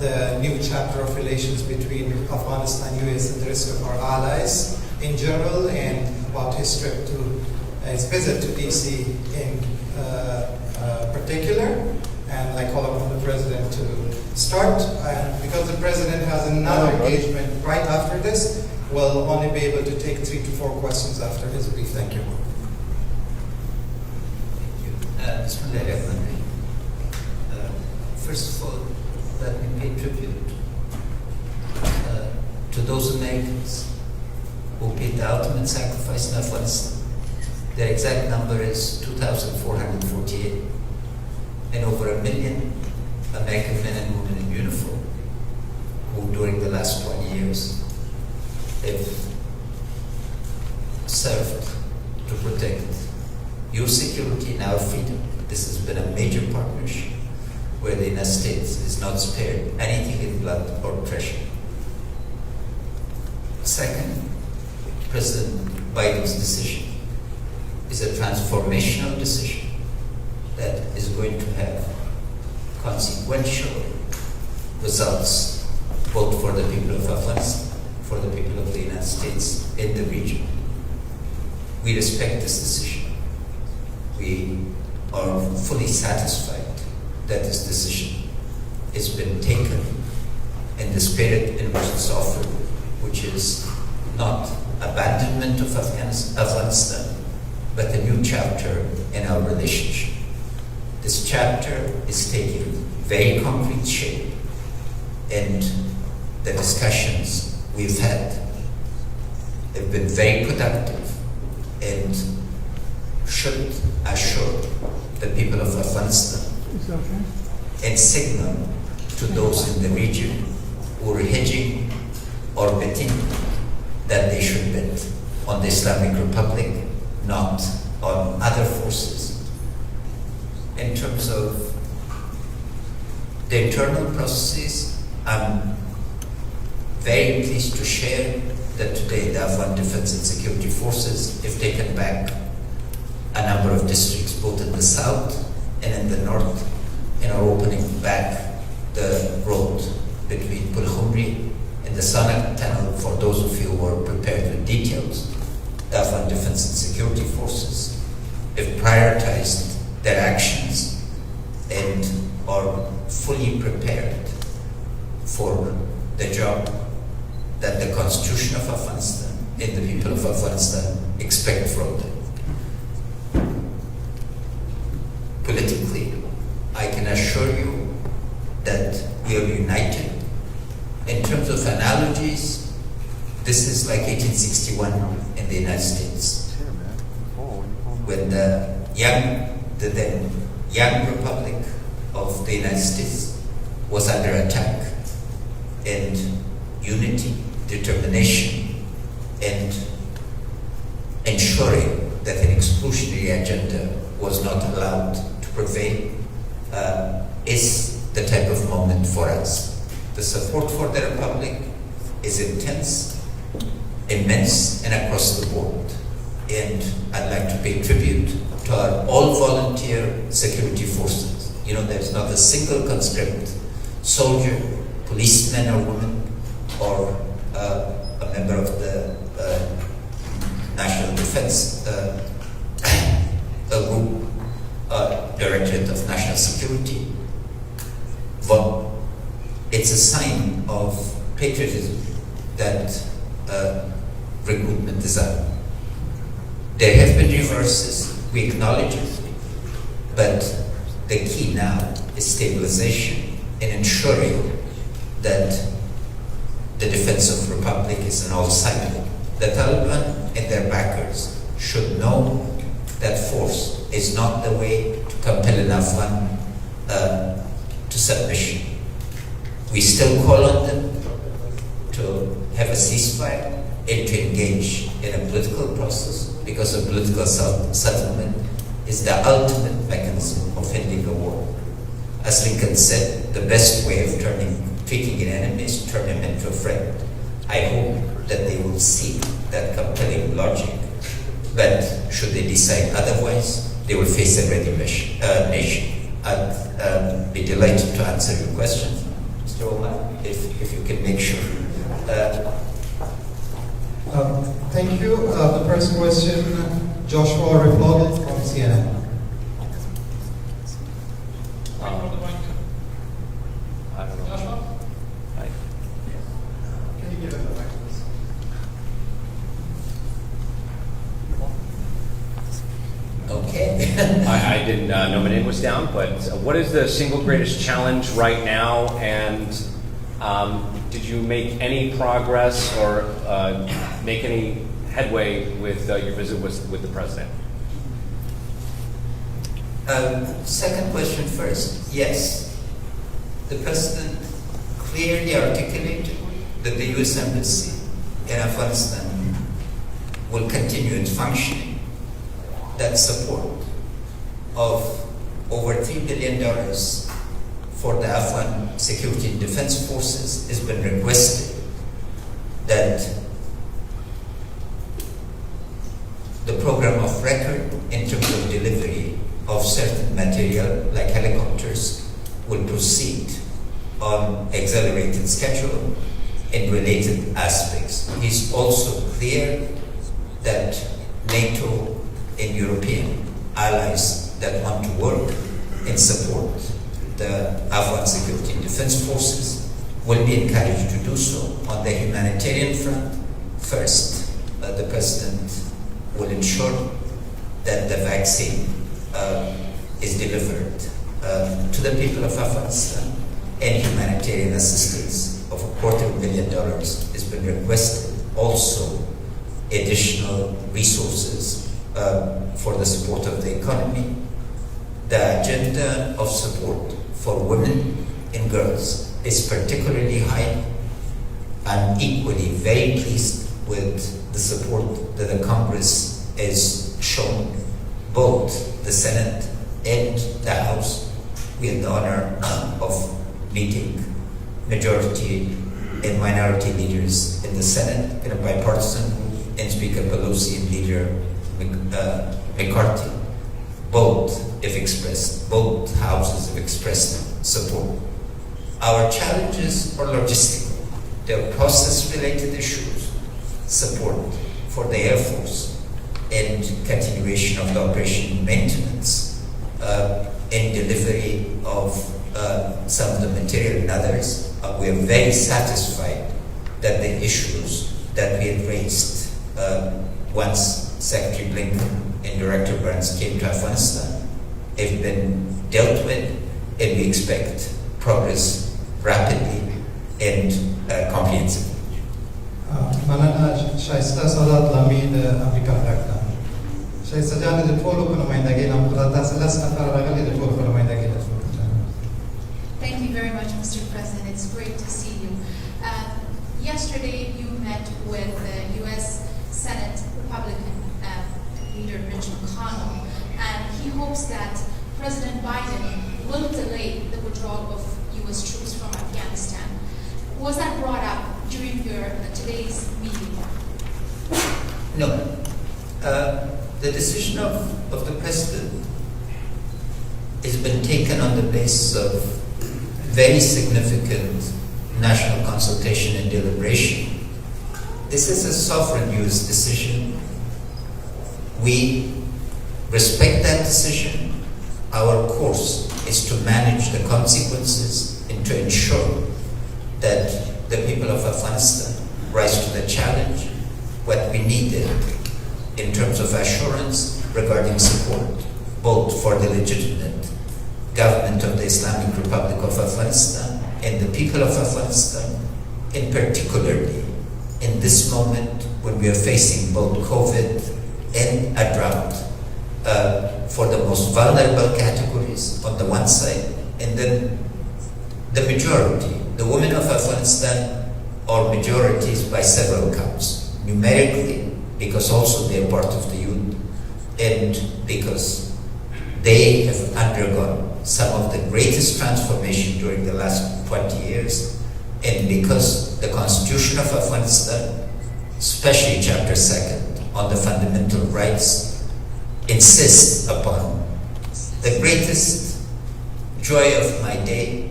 the new chapter of relations between Afghanistan, US, and the rest of our allies in general, and about his trip to his visit to DC in particular. And I call upon the President to start. And because the President has another engagement right after this, we'll only be able to take 3 to 4 questions after his brief. Thank you. First of all, let me pay tribute to those Americans who paid the ultimate sacrifice in Afghanistan. Their exact number is 2,448, and over 1 million American men and women in uniform who during the last 20 years have served to protect your security and our freedom. This has been a major partnership where the United States is not spared anything in blood or treasure. Second, President Biden's decision is a transformational decision that is going to have consequential results both for the people of Afghanistan, for the people of the United States in the region. We respect this decision. We are fully satisfied that this decision has been taken in the spirit in which it's offered, which is not abandonment of Afghanistan, but a new chapter in our relationship. This chapter is taking very concrete shape, and the discussions we've had have been very productive and should assure the people of Afghanistan and signal to those in the region who are hedging or betting that they should bet on the Islamic Republic, not on other forces. In terms of the internal processes, I'm very pleased to share that today the Afghan Defense and Security Forces have taken back a number of districts, both in the south and in the north, and are opening back the road between Pulkhumri and the Sanak Tunnel. For those of you who are prepared with details, the Afghan Defense and Security Forces have prioritized their actions and are fully prepared for the job that the Constitution of Afghanistan and the people of Afghanistan expect from them. Politically, I can assure you that we are united. In terms of analogies, this is like 1861 in the United States, when the then young Republic of the United States was under attack, and unity, determination, and ensuring that an exclusionary agenda was not allowed to prevail is the type of moment for us. The support for the Republic is intense, immense, and across the board. And I'd like to pay tribute to our all-volunteer security forces. You know, there's not a single conscript soldier, policeman or woman, or a member of the National Defense Group, Directorate of National Security. But it's a sign of patriotism that recruitment is up. There have been reverses, we acknowledge it, but the key now is stabilization and ensuring that the defense of the Republic is an all-sided. The Taliban and their backers should know that force is not the way to compel an Afghan to submission. We still call on them to have a ceasefire and to engage in a political process, because a political settlement is the ultimate mechanism of ending a war. As Lincoln said, the best way of treating an enemy is to turn him into a friend. I hope that they will see that compelling logic, but should they decide otherwise, they will face a ready nation. I'd be delighted to answer your questions. Mr. Omar. if you can make sure. Thank you. The first question, Joshua Replogle from CNN. I don't know. Joshua? Hi. Can you give him the mic, please? Okay. I didn't know my name was down, but what is the single greatest challenge right now? And did you make any progress or make any headway with your visit with the president? Second question first. Yes. The president clearly articulated that the U.S. Embassy in Afghanistan will continue its functioning. That support of over $3 billion for the Afghan security and defense forces has been requested. That the program of record in terms of delivery of certain material like helicopters will proceed on accelerated schedule in related aspects. He's also clear that NATO and European allies that want to work and support the Afghan security and defense forces will be encouraged to do so. On the humanitarian front, first, the president will ensure that the vaccine is delivered to the people of Afghanistan, and humanitarian assistance of $250 million has been requested. Also, additional resources for the support of the economy. The agenda of support for women and girls is particularly high. I'm equally very pleased with the support that the Congress has shown, both the Senate and the House. We had the honor of meeting majority and minority leaders in the Senate in a bipartisan, and Speaker Pelosi and Leader McCarthy. Both houses have expressed support. Our challenges are logistical. There are process-related issues, support for the Air Force, and continuation of the operation maintenance, and delivery of some of the material and others. We are very satisfied that the issues that we had raised once Secretary Blinken and Director Burns came to Afghanistan have been dealt with, and we expect progress rapidly and comprehensively. من شایسته سادات لامید امریکا رفتم. شایسته جان در طول کنمایندگی نمودات از لس نفر رقلی در طول کنمایندگی نشود. Thank you very much, Mr. President. It's great to see you. Yesterday, you met with the U.S. Senate Republican leader Mitch McConnell, and he hopes that President Biden will delay the withdrawal of U.S. troops from Afghanistan. Was that brought up during your today's meeting? No. The decision of the president has been taken on the basis of very significant national consultation and deliberation. This is a sovereign U.S. decision. We respect that decision. Our course is to manage the consequences and to ensure that the people of Afghanistan rise to the challenge. What we needed in terms of assurance regarding support, both for the legitimate government of the Islamic Republic of Afghanistan and the people of Afghanistan, and particularly in this moment when we are facing both COVID and a drought, for the most vulnerable categories on the one side, and then the majority, the women of Afghanistan are majorities by several counts, numerically, because also they are part of the youth, and because they have undergone some of the greatest transformation during the last 20 years, and because the Constitution of Afghanistan, especially Chapter 2nd on the fundamental rights, insists upon. The greatest joy of my day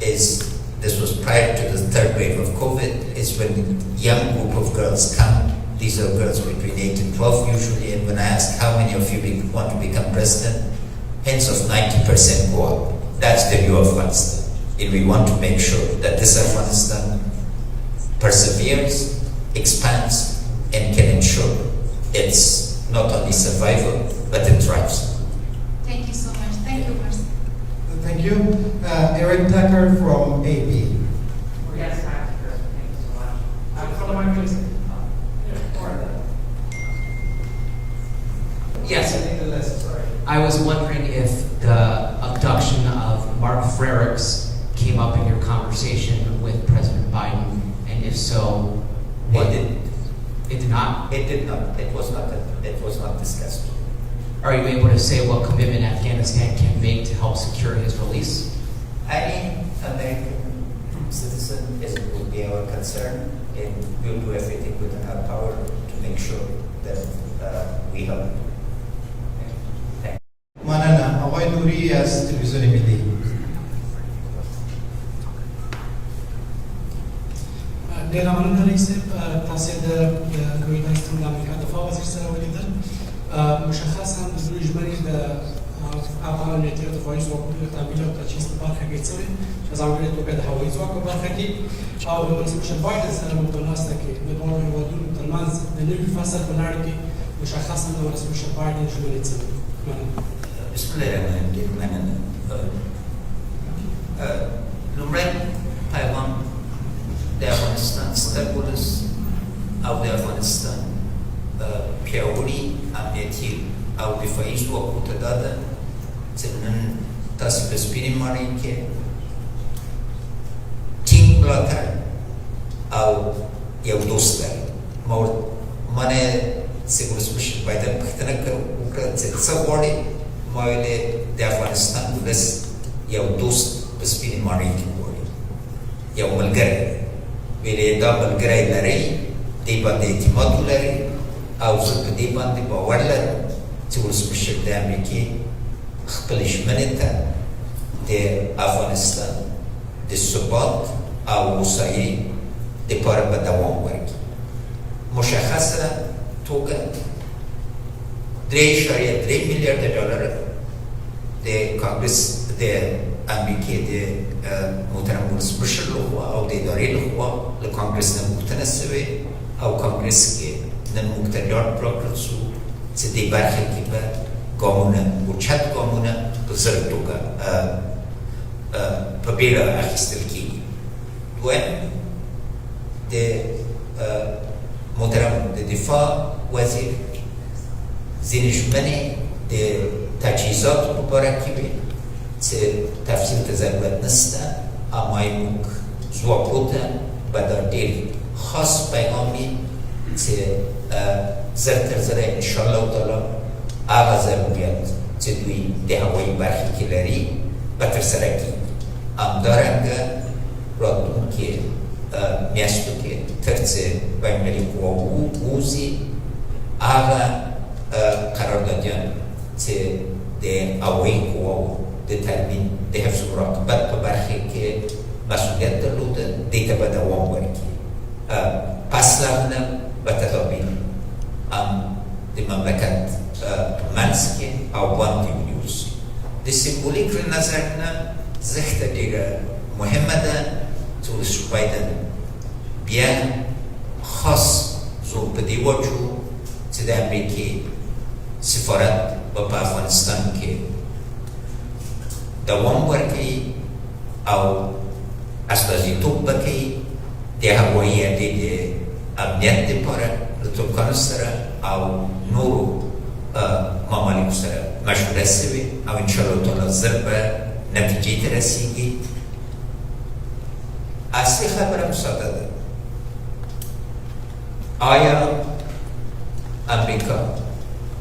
is, this was prior to third wave of COVID is when a young group of girls come. These are girls between 8 and 12 usually, and when I ask how many of you want to become president, hence of 90% go up. That's the view of Afghanistan. And we want to make sure that this Afghanistan perseveres, expands, and can ensure its not only survival, but it thrives. Thank you so much. Thank you, Marcel. Thank you. Eric Tucker from AB. Yes, thank you so much. For the microphone. Yes, I was wondering if the abduction of Mark Frericks came up in your conversation with President Biden, and if so, what? It didn't. It did not? It did not. It was not discussed. Are you able to say what commitment Afghanistan can make to help secure his release? Any American citizen would be our concern, and we'll do everything within our power to make sure that we help. مننه. آقای نوری از تلویزیون ملی. ډېره مننه رئیس صاحب. تاسې د لوی دایستان د امریکا دفاع وزیر سره ولیدل. مشخصا د دوی ژمنې د افغان امنیتي او دفاعي ځواکونو د تامین او تجهیز په برخه کې څه وې، په ځانګړې توګه د هوایي ځواک په برخه کې، او د ولسمشر بایدن سره مو په ناسته کې د دواړو هېوادونو ترمنځ د نوي فصل په لړ کې مشخصا د ولسمشر بایدن ژمنې څه وې؟ مننه. Bismillahirrahmanirrahim. لومړی پیغام د افغانستان ستر ولس او د افغانستان پیاوړي امنیتي او دفاعي ځواکونو ته دا ده چې نن تاسو په سپینې ماڼۍ کې ټینګ ملاتړ او یو دوست لري. ما نه چې ولسمشر بایدن پوښتنه وکړه چې څه غواړي، ما ویلې د افغانستان ولس یو دوست په سپینې ماڼۍ کې غواړي، یو ملګری. ویلې دا ملګری لرئ، دې باندې اعتماد ولرئ، او زه په دې باندې باور لرم چې ولسمشر د امریکې خپلې ژمنې ته د افغانستان د ثبات او هوسایۍ دپاره به دوام ورکړي. مشخصه توګه 3.3 میلیارد ډالر د کانګرس د امریکې د محترم ولسمشر لخوا او د ادارې لخوا له کانګرس نه غوښتنه سوې، او کانګرس کې نن موږ ته ډاډ راکړل سو چې دې برخه کې به ګامونه اوچت ګامونه په زر توګه په بیړه اخیستل کېږي. دویم د محترم د دفاع وزیر ځینې ژمنې د تجهیزاتو په باره کې وې چې تفصیل ته ضرورت نشته، اما موږ ځواکو ته به دا ډېر خاص پیغام وي چې زر تر زره انشاءالله تعالی هغه ضرورت چې دوی د هوایي برخې کې لري به ترسره کړي. همدارنګه راتلونکي میاشتو کې تر څه بینالمللي قواوو ووځي، هغه قراردادیان چې د هوایي قواوو د تامین د حفظ و مراقبت په برخه کې مسئولیت درلوده، دې ته به دوام ورکړي. پس له هغه به تدابیر هم د مملکت منځ کې او باندې ونیوسي. د سمبولیک له نظر نه زښته ډېره مهمه ده چې ولسمشر بایدن بیا خاص زور په دې واچو چې د امریکې سفارت به په افغانستان کې دوام ورکوي او استازیتوب به کوي د هوایي اډې د امنیت دپاره له ترکانو سره او نورو ممالکو سره مشوره سوې، او انشاءالله تعالی زر به نتیجې ته رسېږي. اصلي خبره هم ساده ده. آیا امریکا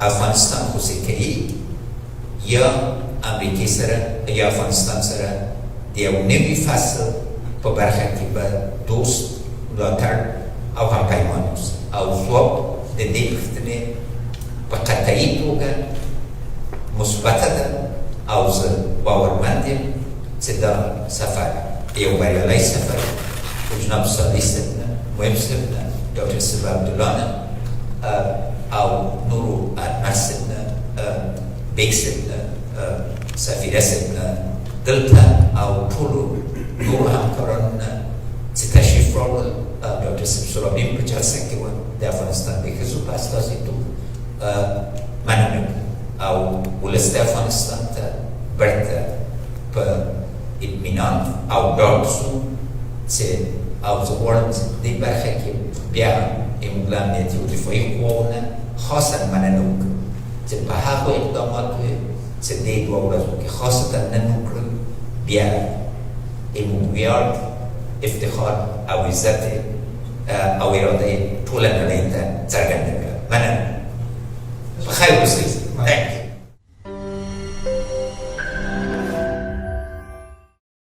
افغانستان خوشی کوي یا امریکې سره یا افغانستان سره د یو نوي فصل په برخه کې به دوست، ملاتړ او همپیمان اوسي؟ او ځواب د دې پوښتنې په قطعي توګه مثبته ده، او زه باورمند یم چې دا سفر یو بریالی سفر جناب صالح سيدنا مهم سيدنا دكتور سيف عبدالله او نورو ارمر سيدنا بيك سيدنا سفيرة سيدنا دلتا او طولو نورو همکاران تشریف راول دکتر سیب سلامیم په جلسه کې و د افغانستان د ښځو په استازیتوب مننه او ولس د افغانستان ته بیرته په اطمینان او ډاډ شو چې او زه غواړم چې دې برخه کې بیا زموږ له امنیتي او دفاعي قواو نه خاصا مننه وکړم چې په هغو اقداماتو چې دې دوه ورځو کې خاصتا نن وکړل بیا زموږ ویاړ افتخار او عزت او اراده ټوله نړۍ ته څرګنده کړه. مننه. په خیر اوسئ.